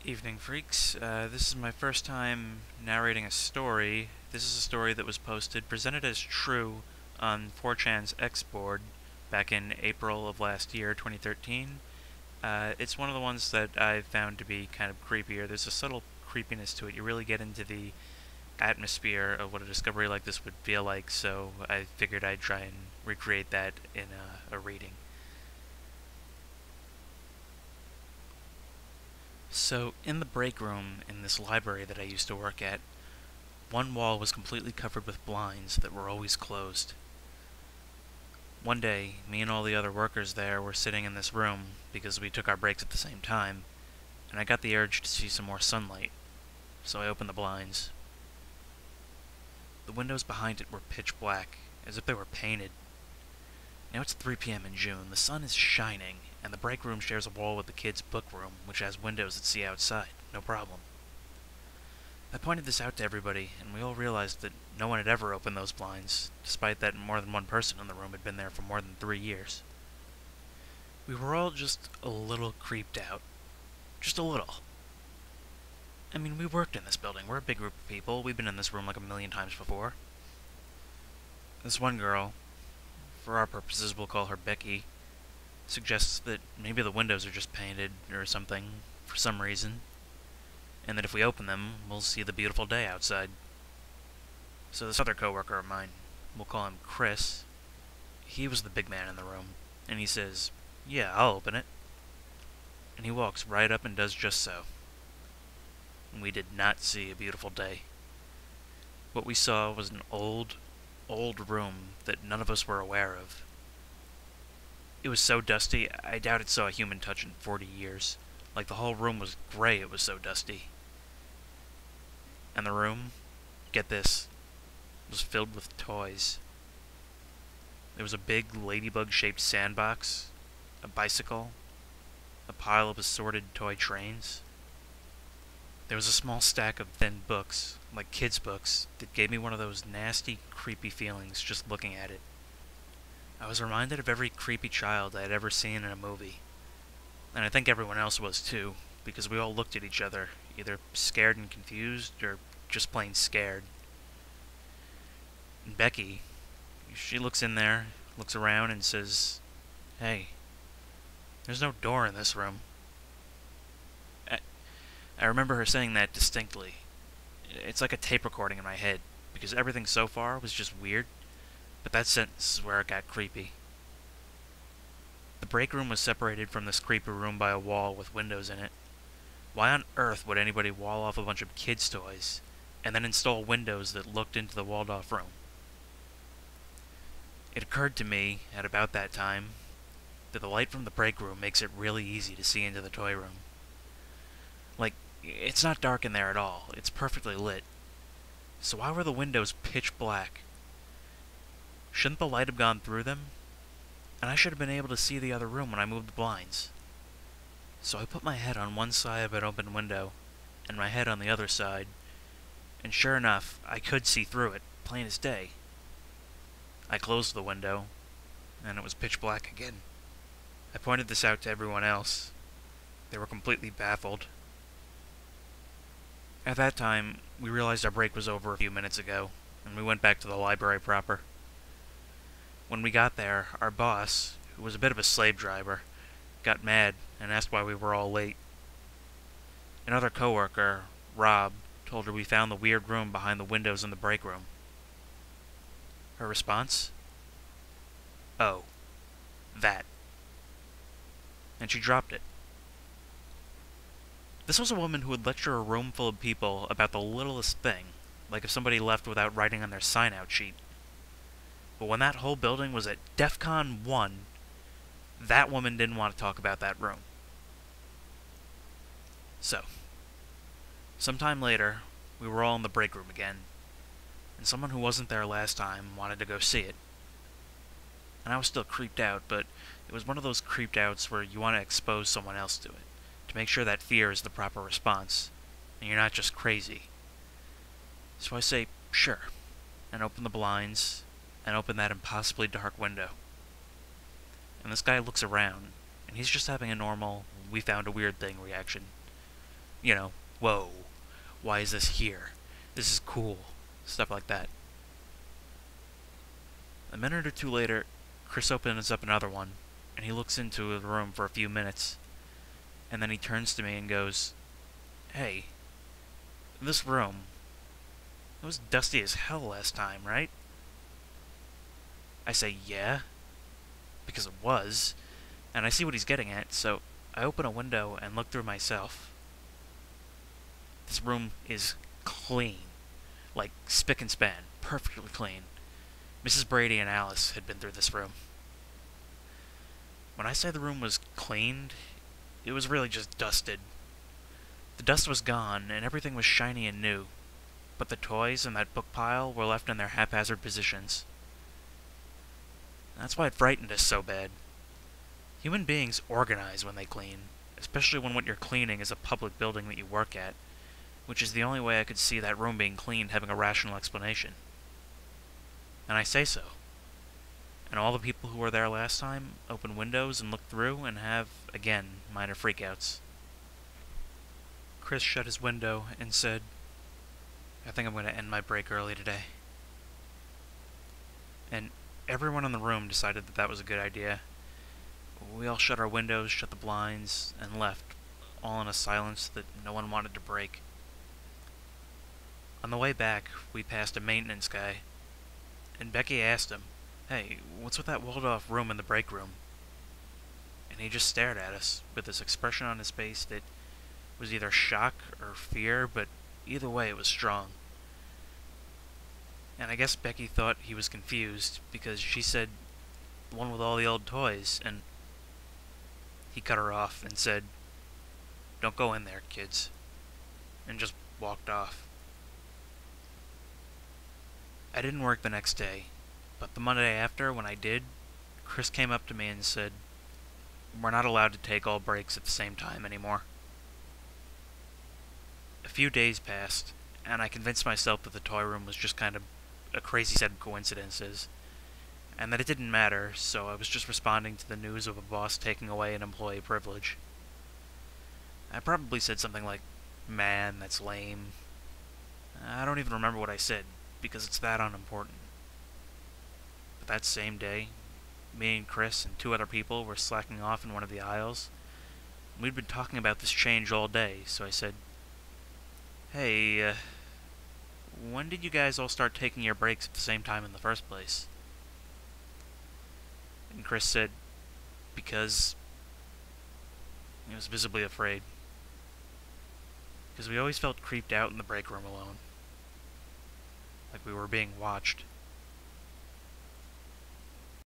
Evening, freaks. This is my first time narrating a story. This is a story that was presented as true on 4chan's X board back in April of last year, 2013. It's one of the ones that I've found to be kind of creepier. There's a subtle creepiness to it. You really get into the atmosphere of what a discovery like this would feel like, so I figured I'd try and recreate that in a reading. So, in the break room in this library that I used to work at, one wall was completely covered with blinds that were always closed. One day, me and all the other workers there were sitting in this room because we took our breaks at the same time, and I got the urge to see some more sunlight, so I opened the blinds. The windows behind it were pitch black, as if they were painted. Now it's 3 p.m. in June, the sun is shining, and the break room shares a wall with the kids' book room, which has windows that see outside, no problem. I pointed this out to everybody, and we all realized that no one had ever opened those blinds, despite that more than one person in the room had been there for more than 3 years. We were all just a little creeped out. Just a little. I mean, we worked in this building, we're a big group of people, we've been in this room like a million times before. This one girl, for our purposes we'll call her Becky, suggests that maybe the windows are just painted or something, for some reason, and that if we open them, we'll see the beautiful day outside. So this other coworker of mine, we'll call him Chris, he was the big man in the room, and he says, "Yeah, I'll open it." And he walks right up and does just so. And we did not see a beautiful day. What we saw was an old room that none of us were aware of. It was so dusty, I doubt it saw a human touch in 40 years. Like the whole room was gray, it was so dusty. And the room, get this, was filled with toys. There was a big ladybug-shaped sandbox, a bicycle, a pile of assorted toy trains. There was a small stack of thin books, like kids' books, that gave me one of those nasty, creepy feelings just looking at it. I was reminded of every creepy child I had ever seen in a movie. And I think everyone else was too, because we all looked at each other, either scared and confused, or just plain scared. And Becky, she looks in there, looks around, and says, "Hey, there's no door in this room." I remember her saying that distinctly. It's like a tape recording in my head, because everything so far was just weird, but that sentence is where it got creepy. The break room was separated from this creepy room by a wall with windows in it. Why on earth would anybody wall off a bunch of kids' toys, and then install windows that looked into the walled-off room? It occurred to me, at about that time, that the light from the break room makes it really easy to see into the toy room. Like, it's not dark in there at all, it's perfectly lit. So why were the windows pitch black? Shouldn't the light have gone through them? And I should have been able to see the other room when I moved the blinds. So I put my head on one side of an open window, and my head on the other side, and sure enough, I could see through it, plain as day. I closed the window, and it was pitch black again. I pointed this out to everyone else. They were completely baffled. At that time, we realized our break was over a few minutes ago, and we went back to the library proper. When we got there, our boss, who was a bit of a slave driver, got mad and asked why we were all late. Another coworker, Rob, told her we found the weird room behind the windows in the break room. Her response? "Oh, that." And she dropped it. This was a woman who would lecture a room full of people about the littlest thing, like if somebody left without writing on their sign-out sheet. But when that whole building was at DEFCON 1, that woman didn't want to talk about that room. So, sometime later, we were all in the break room again, and someone who wasn't there last time wanted to go see it. And I was still creeped out, but it was one of those creeped outs where you want to expose someone else to it, to make sure that fear is the proper response, and you're not just crazy. So I say, sure, and open the blinds, and open that impossibly dark window. And this guy looks around, and he's just having a normal, "we found a weird thing" reaction. You know, whoa, why is this here? This is cool. Stuff like that. A minute or two later, Chris opens up another one, and he looks into the room for a few minutes, and then he turns to me and goes, "Hey, this room, it was dusty as hell last time, right?" I say, "Yeah," because it was, and I see what he's getting at, so I open a window and look through myself. This room is clean. Like spick and span. Perfectly clean. Mrs. Brady and Alice had been through this room. When I say the room was cleaned, it was really just dusted. The dust was gone, and everything was shiny and new, but the toys in that book pile were left in their haphazard positions. That's why it frightened us so bad. Human beings organize when they clean, especially when what you're cleaning is a public building that you work at, which is the only way I could see that room being cleaned having a rational explanation. And I say so. And all the people who were there last time open windows and look through and have, again, minor freakouts. Chris shut his window and said, "I think I'm going to end my break early today." And everyone in the room decided that that was a good idea. We all shut our windows, shut the blinds, and left, all in a silence that no one wanted to break. On the way back, we passed a maintenance guy, and Becky asked him, "Hey, what's with that walled-off room in the break room?" And he just stared at us, with this expression on his face that was either shock or fear, but either way it was strong. And I guess Becky thought he was confused, because she said, "The one with all the old toys," and he cut her off and said, "Don't go in there, kids," and just walked off. I didn't work the next day, but the Monday after, when I did, Chris came up to me and said, "We're not allowed to take all breaks at the same time anymore." A few days passed, and I convinced myself that the toy room was just kind of a crazy set of coincidences, and that it didn't matter, so I was just responding to the news of a boss taking away an employee privilege. I probably said something like, "Man, that's lame." I don't even remember what I said, because it's that unimportant. But that same day, me and Chris and two other people were slacking off in one of the aisles. We'd been talking about this change all day, so I said, "Hey, when did you guys all start taking your breaks at the same time in the first place?" And Chris said, "Because..." He was visibly afraid. Because we always felt creeped out in the break room alone. Like we were being watched.